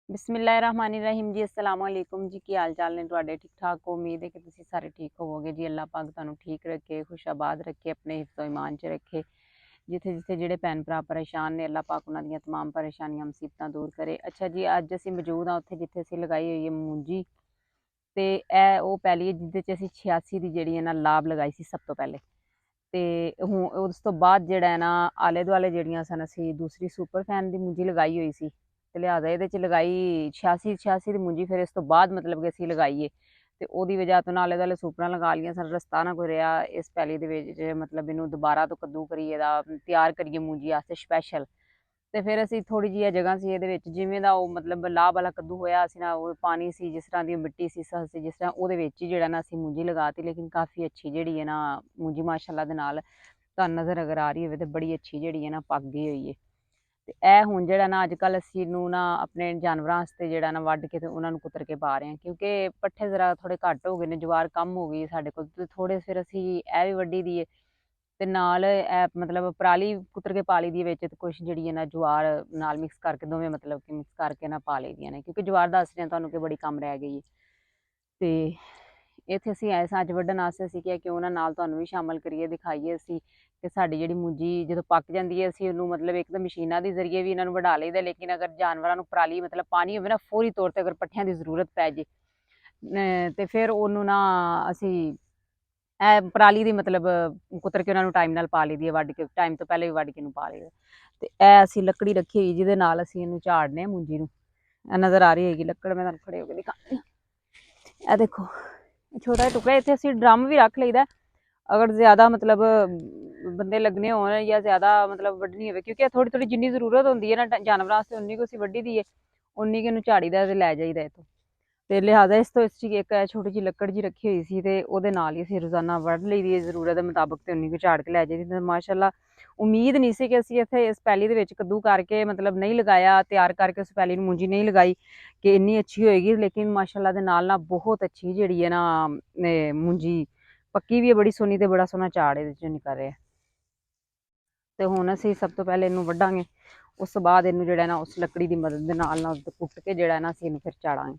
बिस्मिल्लाहिर्रहमानिर्रहीम जी। अस्सलाम वालेकुम जी। की हाल चाल ने तुहाडे? ठीक ठाक हो? उम्मीद है कि तुसीं सारे ठीक होवोगे जी। अल्लाह पाक तुहानू ठीक रखे, खुशाबाद रखे, अपने हिफ्ज़ो ईमान च रखे। जिथे जिथे जेह्ड़े भैन भरा परेशान ने, अल्लाह पाक उन्हां दियां तमाम परेशानियां मुसीबतां दूर करे। अच्छा जी, अज्ज असीं मौजूद हाँ उत्थे जिथे असीं लगाई होई है मूंजी, ते ਇਹ ਉਹ ਪੈਲੀ ਹੈ ਜਿਹਦੇ 'ਚ ਅਸੀਂ 86 ਦੀ ਜਿਹੜੀ ਹੈ ਨਾ ਲਾਬ ਲਗਾਈ ਸੀ ਸਭ ਤੋਂ ਪਹਿਲੇ। ਤੇ ਹੁਣ ਉਸ ਤੋਂ ਬਾਅਦ ਜਿਹੜਾ ਹੈ ਨਾ ਆਲੇ ਦੁਆਲੇ ਜਿਹੜੀਆਂ ਸਨ ਅਸੀਂ ਦੂਸਰੀ ਸੁਪਰ ਫੈਨ ਦੀ ਮੁੰਜੀ ਲਗਾਈ ਹੋਈ ਸੀ, ਤੇ ਲਿਹਾਜ਼ਾ ਇਹਦੇ 'ਚ ਲਗਾਈ 86 ਦੀ ਮੁੰਜੀ, ਫਿਰ ਇਸ ਤੋਂ ਬਾਅਦ ਮਤਲਬ ਕਿ ਅਸੀਂ ਲਗਾਈ ਏ। ਤੇ ਉਹਦੀ ਵਜ੍ਹਾ ਤੋਂ ਨਾਲ ਆਲੇ ਦੁਆਲੇ ਸੁਪਰਾਂ ਲਗਾ ਲਈਆਂ ਸਨ, ਰਸਤਾ ਨਾ ਕੋਈ ਰਿਹਾ ਇਸ ਪੈਲੀ ਦੇ ਵਿੱਚ ਮਤਲਬ ਇਹਨੂੰ ਦੁਬਾਰਾ ਤੋਂ ਕੱਦੂ ਕਰੀਏ ਦਾ ਤਿਆਰ ਕਰੀਏ ਮੂੰਜੀ ਵਾਸਤੇ ਸਪੈਸ਼ਲ। ਤੇ ਫਿਰ ਅਸੀਂ ਥੋੜ੍ਹੀ ਜਿਹੀ ਜਗ੍ਹਾ ਸੀ ਇਹਦੇ ਵਿੱਚ, ਜਿਵੇਂ ਦਾ ਉਹ ਮਤਲਬ ਲਾਹ ਵਾਲਾ ਕੱਦੂ ਹੋਇਆ ਅਸੀਂ ਨਾ, ਉਹ ਪਾਣੀ ਸੀ ਜਿਸ ਤਰ੍ਹਾਂ ਦੀ ਮਿੱਟੀ ਸੀ ਸੀ ਜਿਸ ਤਰ੍ਹਾਂ ਉਹਦੇ ਵਿੱਚ ਹੀ ਜਿਹੜਾ ਨਾ ਅਸੀਂ ਮੂੰਜੀ ਲਗਾਤੀ। ਲੇਕਿਨ ਕਾਫੀ ਅੱਛੀ ਜਿਹੜੀ ਹੈ ਨਾ ਮੂੰਜੀ ਮਾਸ਼ਾਅੱਲਾ ਦੇ ਨਾਲ ਤੁਹਾਨੂੰ ਨਜ਼ਰ ਅਗਰ ਆ ਰਹੀ ਹੋਵੇ ਤੇ ਬੜੀ ਅੱਛੀ ਜਿਹੜੀ ਹੈ ਨਾ ਪੱਕ ਗਈ ਹੋਈ ਹੈ। ਤੇ ਇਹ ਹੁਣ ਜਿਹੜਾ ਨਾ ਅੱਜ ਕੱਲ੍ਹ ਅਸੀਂ ਇਹਨੂੰ ਨਾ ਆਪਣੇ ਜਾਨਵਰਾਂ ਵਾਸਤੇ ਜਿਹੜਾ ਨਾ ਵੱਢ ਕੇ ਤੇ ਉਹਨਾਂ ਨੂੰ ਕੁਤਰ ਕੇ ਪਾ ਰਹੇ ਹਾਂ, ਕਿਉਂਕਿ ਪੱਠੇ ਜ਼ਰਾ ਥੋੜ੍ਹੇ ਘੱਟ ਹੋ ਗਏ ਨੇ, ਜਵਾਰ ਕਮ ਹੋ ਗਈ ਸਾਡੇ ਕੋਲ, ਤੇ ਥੋੜ੍ਹੇ ਫਿਰ ਅਸੀਂ ਇਹ ਵੀ ਵੱਢੀ ਦੀ ਹੈ। ਤੇ ਨਾਲ ਇਹ ਮਤਲਬ ਪਰਾਲੀ ਕੁਤਰ ਕੇ ਪਾ ਲਈ ਦੀ ਹੈ ਵਿੱਚ, ਤੇ ਕੁਛ ਜਿਹੜੀ ਹੈ ਨਾ ਜਵਾਰ ਨਾਲ ਮਿਕਸ ਕਰਕੇ, ਦੋਵੇਂ ਮਤਲਬ ਕਿ ਮਿਕਸ ਕਰਕੇ ਨਾ ਪਾ ਲਈ ਦੀਆਂ ਨੇ, ਕਿਉਂਕਿ ਜਵਾਰ ਦੱਸ ਰਹੇ ਤੁਹਾਨੂੰ ਕਿ ਬੜੀ ਕਮ ਰਹਿ ਗਈ ਹੈ। ਤੇ ਇੱਥੇ ਅਸੀਂ ਆਏ ਸਾਂ ਅੱਜ ਵੱਢਣ ਵਾਸਤੇ, ਅਸੀਂ ਕਿਹਾ ਕਿਉਂ ਨਾ ਨਾਲ ਤੁਹਾਨੂੰ ਵੀ ਸ਼ਾਮਲ ਕਰੀਏ, ਦਿਖਾਈਏ ਅਸੀਂ ਕਿ ਸਾਡੀ ਜਿਹੜੀ ਮੂੰਜੀ ਜਦੋਂ ਪੱਕ ਜਾਂਦੀ ਹੈ ਅਸੀਂ ਉਹਨੂੰ ਮਤਲਬ ਇੱਕ ਤਾਂ ਮਸ਼ੀਨਾਂ ਦੇ ਜ਼ਰੀਏ ਵੀ ਇਹਨਾਂ ਨੂੰ ਵਢਾ ਲਈਦਾ, ਲੇਕਿਨ ਅਗਰ ਜਾਨਵਰਾਂ ਨੂੰ ਪਰਾਲੀ ਮਤਲਬ ਪਾਣੀ ਹੋਵੇ ਨਾ ਫੌਰੀ ਤੌਰ 'ਤੇ, ਅਗਰ ਪੱਠਿਆਂ ਦੀ ਜ਼ਰੂਰਤ ਪੈ ਜੇ ਤੇ ਫਿਰ ਉਹਨੂੰ ਨਾ ਅਸੀਂ ਇਹ ਪਰਾਲੀ ਦੀ ਮਤਲਬ ਕੁਤਰ ਕੇ ਉਹਨਾਂ ਨੂੰ ਟਾਈਮ ਨਾਲ ਪਾ ਲਈ ਦੀ ਹੈ, ਵੱਢ ਕੇ ਟਾਈਮ ਤੋਂ ਪਹਿਲੇ ਵੀ ਵੱਢ ਕੇ ਇਹਨੂੰ ਪਾ ਲਈਦਾ। ਤੇ ਇਹ ਅਸੀਂ ਲੱਕੜੀ ਰੱਖੀ ਹੋਈ ਜਿਹਦੇ ਨਾਲ ਅਸੀਂ ਇਹਨੂੰ ਝਾੜਨੇ ਹਾਂ ਮੂੰਜੀ ਨੂੰ। ਇਹ ਨਜ਼ਰ ਆ ਰਹੀ ਹੈਗੀ ਲੱਕੜ, ਮੈਂ ਤੁਹਾਨੂੰ ਖੜੇ ਹੋ ਕੇ ਦਿਖਾਉਂਦੀ ਹਾਂ। ਇਹ ਦੇਖੋ ਛੋਟਾ ਜਿਹਾ ਟੁਕੜਾ, ਇੱਥੇ ਅਸੀਂ ਡਰਮ ਵੀ ਰੱਖ ਲਈਦਾ ਅਗਰ ਜ਼ਿਆਦਾ ਮਤਲਬ ਬੰਦੇ ਲੱਗਣੇ ਹੋਣ ਜਾਂ ਜ਼ਿਆਦਾ ਮਤਲਬ ਵੱਢਣੀ ਹੋਵੇ, ਕਿਉਂਕਿ ਥੋੜ੍ਹੀ ਥੋੜ੍ਹੀ ਜਿੰਨੀ ਜ਼ਰੂਰਤ ਹੁੰਦੀ ਹੈ ਨਾ ਜਾਨਵਰਾਂ ਵਾਸਤੇ ਉਨੀ ਕੁ ਅਸੀਂ ਵੱਢੀ ਦੀ ਹੈ, ਉਨੀ ਕੁ ਇਹਨੂੰ ਝਾੜੀਦਾ ਤੇ ਲੈ ਜਾਈਦਾ ਇੱਥੋਂ। ਤੇ ਲਿਹਾਜ਼ਾ ਇਸ ਤੋਂ ਇਸ 'ਚ ਇੱਕ ਛੋਟੀ ਜਿਹੀ ਲੱਕੜ ਜਿਹੀ ਰੱਖੀ ਹੋਈ ਸੀ, ਤੇ ਉਹਦੇ ਨਾਲ ਹੀ ਅਸੀਂ ਰੋਜ਼ਾਨਾ ਵੱਢ ਲਈ ਦੀ ਹੈ ਜ਼ਰੂਰਤ ਦੇ ਮੁਤਾਬਕ, ਤੇ ਉਨੀ ਕੁ ਝਾੜ ਕੇ ਲੈ ਜਾਈਦੀ। ਤੇ ਮਾਸ਼ਾਅੱਲਾ ਉਮੀਦ ਨਹੀਂ ਸੀ ਕਿ ਅਸੀਂ ਇੱਥੇ ਇਸ ਪੈਲੀ ਦੇ ਵਿੱਚ ਕੱਦੂ ਕਰਕੇ ਮਤਲਬ ਨਹੀਂ ਲਗਾਇਆ, ਤਿਆਰ ਕਰਕੇ ਉਸ ਪੈਲੀ ਨੂੰ ਮੂੰਜੀ ਨਹੀਂ ਲਗਾਈ ਕਿ ਇੰਨੀ ਅੱਛੀ ਹੋਏਗੀ, ਲੇਕਿਨ ਮਾਸ਼ਾਅੱਲਾ ਦੇ ਨਾਲ ਨਾ ਬਹੁਤ ਅੱਛੀ ਜਿਹੜੀ ਹੈ ਨਾ ਮੂੰਜੀ ਪੱਕੀ ਵੀ ਹੈ ਬੜੀ ਸੋਹਣੀ, ਤੇ ਬੜਾ ਸੋਹਣਾ ਝਾੜ ਇਹਦੇ 'ਚੋਂ ਨਿਕਲ ਰਿਹਾ। ਤੇ ਹੁਣ ਅਸੀਂ ਸਭ ਤੋਂ ਪਹਿਲੇ ਇਹਨੂੰ ਵੱਢਾਂਗੇ, ਉਸ ਤੋਂ ਬਾਅਦ ਇਹਨੂੰ ਜਿਹੜਾ ਨਾ ਉਸ ਲੱਕੜੀ ਦੀ ਮਦਦ ਦੇ ਨਾਲ ਨਾ ਕੁੱਟ ਕੇ ਜਿਹੜਾ ਨਾ ਅਸੀਂ ਇਹਨੂੰ ਫਿਰ ਝਾੜਾਂਗੇ।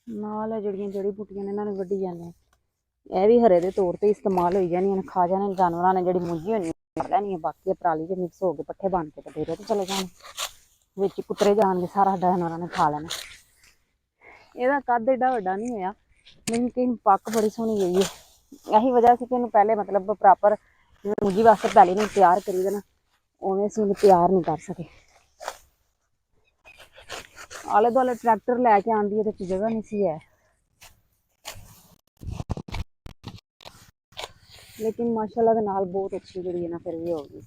ਨਾਲ ਜਿਹੜੀਆਂ ਜੜੀ ਬੂਟੀਆਂ ਨੇ ਇਹਨਾਂ ਨੂੰ ਵੱਢੀ ਜਾਂਦੇ, ਇਹ ਵੀ ਹਰੇ ਦੇ ਤੌਰ ਤੇ ਇਸਤੇਮਾਲ ਹੋਈ ਜਾਣੀਆਂ ਨੇ, ਖਾ ਜਾਣੇ ਜਾਨਵਰਾਂ ਨੇ, ਜਿਹੜੀ ਮੂੰਜੀ ਹੋਣੀ ਖਾ ਲੈਣੀ ਹੈ, ਬਾਕੀ ਪਰਾਲੀ 'ਚ ਮਿਕਸ ਹੋ ਕੇ ਪੱਠੇ ਬਣ ਕੇ ਡੇਰੇ ਤੇ ਚਲੇ ਜਾਣ, ਵਿੱਚ ਕੁਤਰੇ ਜਾਣਗੇ, ਸਾਰਾ ਜਾਨਵਰਾਂ ਨੇ ਖਾ ਲੈਣਾ। ਇਹਦਾ ਕੱਦ ਏਡਾ ਵੱਡਾ ਨਹੀਂ ਹੋਇਆ, ਲੇਕਿਨ ਪੱਕ ਬੜੀ ਸੋਹਣੀ ਗਈ ਹੈ। ਇਹੀ ਵਜ੍ਹਾ ਸੀ ਕਿ ਇਹਨੂੰ ਪਹਿਲੇ ਮਤਲਬ ਪ੍ਰੋਪਰ ਜਿਵੇਂ ਮੂੰਜੀ ਵਾਸਤੇ ਪਹਿਲੇ ਨੂੰ ਤਿਆਰ ਕਰੀ ਦੇਣਾ, ਉਵੇਂ ਅਸੀਂ ਇਹਨੂੰ ਤਿਆਰ ਨਹੀਂ ਕਰ ਸਕੇ। ਆਲੇ ਦੁਆਲੇ ਟਰੈਕਟਰ ਲੈ ਕੇ ਆਉਂਦੀ ਇਹਦੇ 'ਚ ਜਗ੍ਹਾ ਨਹੀਂ ਸੀ ਹੈ, ਲੇਕਿਨ ਮਾਸ਼ਾਅੱਲਾ ਦੇ ਨਾਲ ਬਹੁਤ ਅੱਛੀ ਜਿਹੜੀ ਹੈ ਨਾ ਫਿਰ ਵੀ ਹੋ ਗਈ।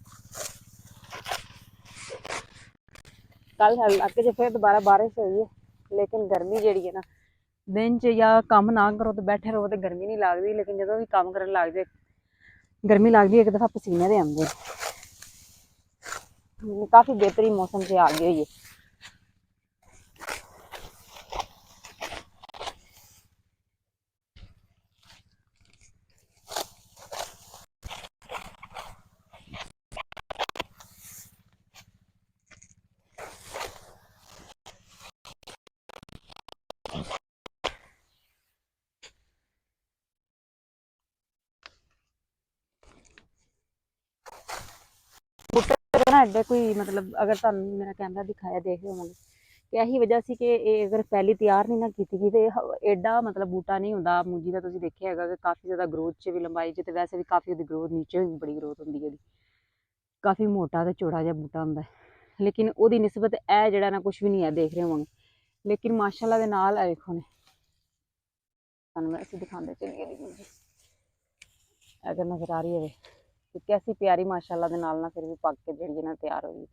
ਕੱਲ ਇਲਾਕੇ 'ਚ ਫਿਰ ਦੁਬਾਰਾ ਬਾਰਿਸ਼ ਹੋਈ ਹੈ, ਲੇਕਿਨ ਗਰਮੀ ਜਿਹੜੀ ਹੈ ਨਾ दिन च या कम ना करो तो बैठे रहो तो गर्मी नहीं लगती, लेकिन जो भी काम करन लग जाए गर्मी लगती है, एक दफ़ा पसीने दे आंदे। काफ़ी बेहतरीन मौसम से आ गई है। ना एडे कोई मतलब अगर तुम मेरा कैमरा दिखाया देख रहे होंगे कि यही वजह से कि अगर पहली तैयार नहीं ना की गई तो एडा मतलब बूटा नहीं होंदा मूंजी का। तुसीं देखिया हैगा कि काफ़ी ज़्यादा ग्रोथ च भी लंबाई च, वैसे भी काफ़ी उसकी ग्रोथ नीचे भी बड़ी ग्रोथ होंदी है, काफ़ी मोटा तो चौड़ा जिहा बूटा होंदा है, लेकिन उसदी निस्बत ए जिहड़ा ना कुछ भी नहीं है देख रहे होंगे। लेकिन माशाअल्लाह दे नाल देखो ने तुहानूं असीं दिखांदे चलिए मूंजी अगर नज़र आ रही है तो कैसी प्यारी माशाअल्लाह दे नाल ना फिर भी पक के जिहड़ी ना तैयार होई।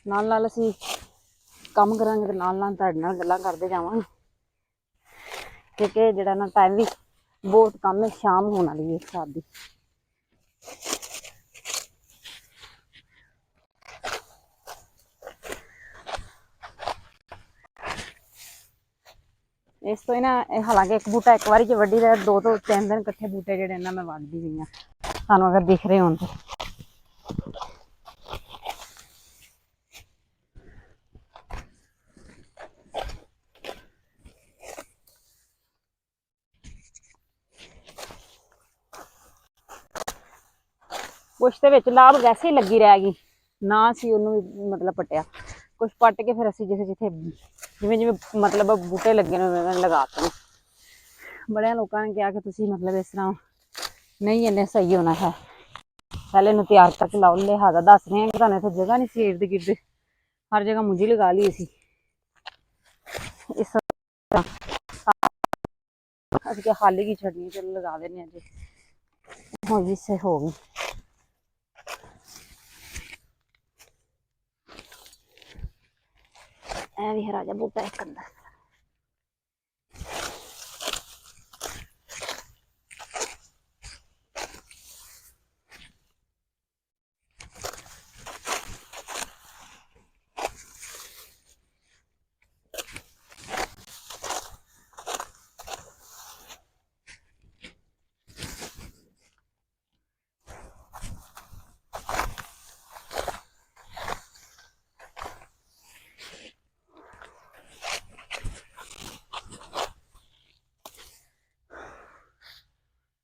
नाल नाल असीं काम करांगे ते नाल नाल तुहाडे नाल गल्लां करदे जावांगे, क्योंकि जिहड़ा ना टाइम भी बहुत कम है, शाम होने वाली है इस हिसाब दी। ਇਸ ਤੋਂ ਹੀ ਨਾ ਹਾਲਾਂਕਿ ਇੱਕ ਬੂਟਾ ਇੱਕ ਵਾਰੀ 'ਚ ਵੱਢੀ ਦਾ, 2 ਤੋਂ 3 ਦਿਨ ਇਕੱਠੇ ਬੂਟੇ ਜਿਹੜੇ ਇਹਨਾਂ ਮੈਂ ਵੱਢਦੀ ਪਈ ਹਾਂ, ਤੁਹਾਨੂੰ ਅਗਰ ਦਿਖ ਰਹੇ ਹੋਣ ਤੇ। ਕੁਛ ਦੇ ਵਿੱਚ ਲਾਭ ਵੈਸੇ ਹੀ ਲੱਗੀ ਰਹਿ ਗਈ, ਨਾ ਅਸੀਂ ਉਹਨੂੰ ਮਤਲਬ ਪੱਟਿਆ, ਕੁਛ ਪੱਟ ਕੇ ਫਿਰ ਅਸੀਂ ਜਿੱਥੇ ਜਿਵੇਂ ਜਿਵੇਂ ਮਤਲਬ ਬੂਟੇ ਲੱਗੇ ਨੇ ਉਹਨਾਂ ਨੇ ਲਗਾ ਦਿੱਤੇ। ਬੜਿਆਂ ਲੋਕਾਂ ਨੇ ਕਿਹਾ ਕਿ ਤੁਸੀਂ ਮਤਲਬ ਇਸ ਤਰ੍ਹਾਂ ਨਹੀਂ ਇੰਨੇ ਸਹੀ ਹੋਣਾ ਹੈ, ਪਹਿਲੇ ਇਹਨੂੰ ਤਿਆਰ ਕਰਕੇ ਲਾਓ। ਲਿਹਾਜ਼ਾ ਦੱਸ ਰਹੇ ਹਾਂ ਕਿ ਤੁਹਾਨੂੰ ਇੱਥੇ ਜਗ੍ਹਾ ਨਹੀਂ ਸੀ, ਇਰਦ ਗਿਰਦ ਹਰ ਜਗ੍ਹਾ ਮੁੰਜੀ ਲਗਾ ਲਈ ਸੀ। ਇਸ ਅਸੀਂ ਕਿਹਾ ਖਾਲੀ ਕੀ ਛੱਡਣੀ, ਚਲੋ ਲਗਾ ਦਿੰਦੇ ਹਾਂ ਜੀ, ਹੋ ਗਈ ਸੇ ਹੋ ਗਈ। ਇਹ ਵੀ ਹਰਾ ਜਿਹਾ ਬੂਟਾ ਇੱਕ ਅੰਦਰ।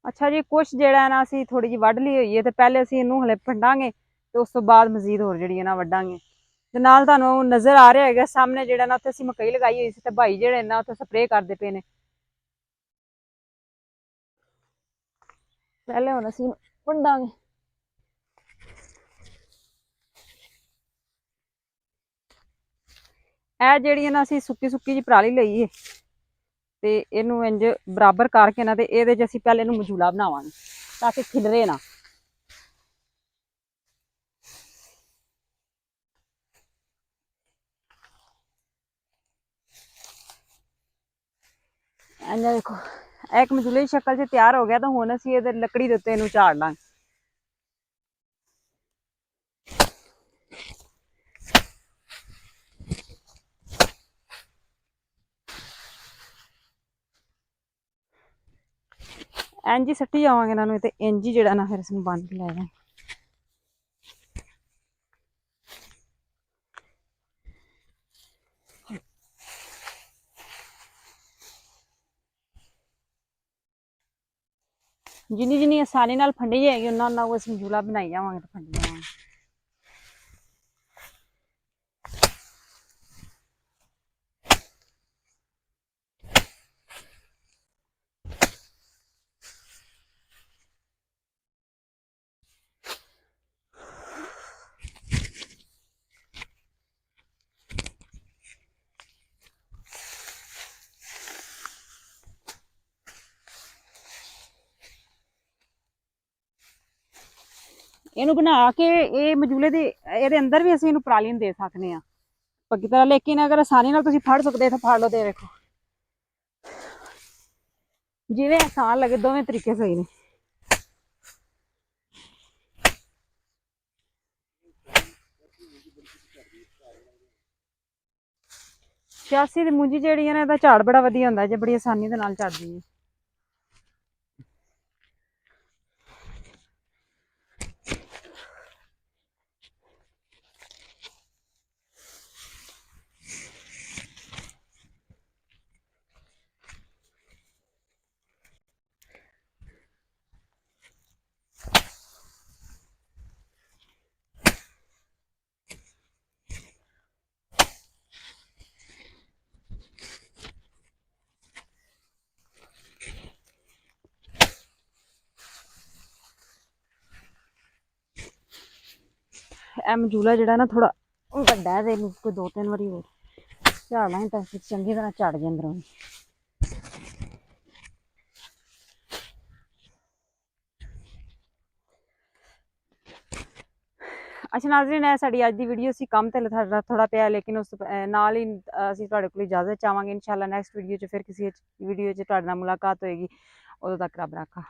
ਅੱਛਾ ਜੀ, ਕੁਛ ਜਿਹੜਾ ਨਾ ਅਸੀਂ ਥੋੜੀ ਜਿਹੀ ਵੱਢ ਲਈ ਹੋਈ ਹੈ, ਤੇ ਪਹਿਲੇ ਅਸੀਂ ਇਹਨੂੰ ਹਲੇ ਫੰਡਾਂਗੇ ਤੇ ਉਸ ਤੋਂ ਬਾਅਦ ਮਜ਼ੀਦ ਹੋਰ ਜਿਹੜੀਆਂ ਨਾ ਵੱਢਾਂਗੇ। ਤੇ ਨਾਲ ਤੁਹਾਨੂੰ ਨਜ਼ਰ ਆ ਰਿਹਾ ਹੈਗਾ ਸਾਹਮਣੇ ਜਿਹੜਾ ਨਾ ਉੱਥੇ ਅਸੀਂ ਮਕਈ ਲਗਾਈ ਹੋਈ ਸੀ, ਤੇ ਭਾਈ ਜਿਹੜੇ ਨਾ ਉੱਥੇ ਸਪਰੇਅ ਕਰਦੇ ਪਏ ਨੇ। ਪਹਿਲੇ ਹੁਣ ਅਸੀਂ ਵੰਡਾਂਗੇ। ਇਹ ਜਿਹੜੀਆਂ ਨਾ ਅਸੀਂ ਸੁੱਕੀ ਜਿਹੀ ਪਰਾਲੀ ਲਈ ਏ, ਤੇ ਇਹਨੂੰ ਇੰਜ ਬਰਾਬਰ ਕਰਕੇ ਨਾ ਤੇ ਇਹਦੇ 'ਚ ਅਸੀਂ ਪਹਿਲੇ ਇਹਨੂੰ ਮਜੂਲਾ ਬਣਾਵਾਂਗੇ ਤਾਂ ਕਿ ਖਿਲਰੇ ਨਾ। ਇੰਜ ਦੇਖੋ, ਇਹ ਇੱਕ ਮਜੂਲੇ ਦੀ ਸ਼ਕਲ 'ਚ ਤਿਆਰ ਹੋ ਗਿਆ, ਤਾਂ ਹੁਣ ਅਸੀਂ ਇਹਦੇ ਲੱਕੜੀ ਦੇ ਉੱਤੇ ਇਹਨੂੰ ਝਾੜ ਲਾਂਗੇ। ਇੰਜ ਹੀ ਸੱਟੀ ਜਾਵਾਂਗੇ ਇਹਨਾਂ ਨੂੰ, ਤੇ ਇੰਜ ਹੀ ਜਿਹੜਾ ਨਾ ਫਿਰ ਅਸੀਂ ਬੰਨ ਕੇ ਲੈ ਜਾਵਾਂਗੇ। ਜਿੰਨੀ ਜਿੰਨੀ ਆਸਾਨੀ ਨਾਲ ਫੰਡੀ ਜਾਏਗੀ ਉਹਨਾਂ ਉਹਨਾਂ ਉਹ ਅਸੀਂ ਮਜੂਲਾ ਬਣਾਈ ਜਾਵਾਂਗੇ ਤੇ ਫੰਡੀ ਜਾਵਾਂਗੇ। ਇਹਨੂੰ ਬਣਾ ਕੇ ਇਹ ਮਜੂਲੇ ਦੇ ਇਹਦੇ ਅੰਦਰ ਵੀ ਅਸੀਂ ਇਹਨੂੰ ਪਰਾਲੀ ਨੂੰ ਦੇ ਸਕਦੇ ਹਾਂ ਪੱਕੀ ਤਰ੍ਹਾਂ, ਲੇਕਿਨ ਅਗਰ ਆਸਾਨੀ ਨਾਲ ਤੁਸੀਂ ਫੜ ਸਕਦੇ ਤਾਂ ਫੜ ਲਓ। ਤੇ ਵੇਖੋ ਜਿਵੇਂ ਆਸਾਨ ਲੱਗੇ, ਦੋਵੇਂ ਤਰੀਕੇ ਸਹੀ ਨੇ। ਛਿਆਸੀ ਦੀ ਮੂੰਜੀ ਜਿਹੜੀ ਹੈ ਨਾ, ਇਹਦਾ ਝਾੜ ਬੜਾ ਵਧੀਆ ਹੁੰਦਾ ਜੇ, ਬੜੀ ਆਸਾਨੀ ਦੇ ਨਾਲ ਝੜਦੀ ਹੈ। ਇਹ ਮਜੂਲਾ ਜਿਹੜਾ ਨਾ ਥੋੜਾ ਵੱਡਾ ਹੈ, ਤੇ ਕੋਈ 2-3 ਵਾਰੀ ਹੋਰ ਝਾੜ ਲਾਂਗੇ ਤਾਂ ਚੰਗੀ ਤਰ੍ਹਾਂ ਝੜ ਜੇ ਅੰਦਰੋਂ। ਅੱਛਾ ਨਾਜ਼ਰੀਨ, ਇਹ ਸਾਡੀ ਅੱਜ ਦੀ ਵੀਡੀਓ ਸੀ। ਕੰਮ ਤੇ ਥੋੜਾ ਪਿਆ, ਲੇਕਿਨ ਉਸ ਨਾਲ ਹੀ ਅਸੀਂ ਤੁਹਾਡੇ ਕੋਲ ਇਜਾਜ਼ਤ ਚਾਹਾਂਗੇ। ਇਨਸ਼ਾਅੱਲਾ ਨੈਕਸਟ ਵੀਡੀਓ 'ਚ ਫਿਰ ਕਿਸੇ ਵੀਡੀਓ 'ਚ ਤੁਹਾਡੇ ਨਾਲ ਮੁਲਾਕਾਤ ਹੋਏਗੀ। ਉਦੋਂ ਤੱਕ ਰੱਬ ਰਾਖਾ।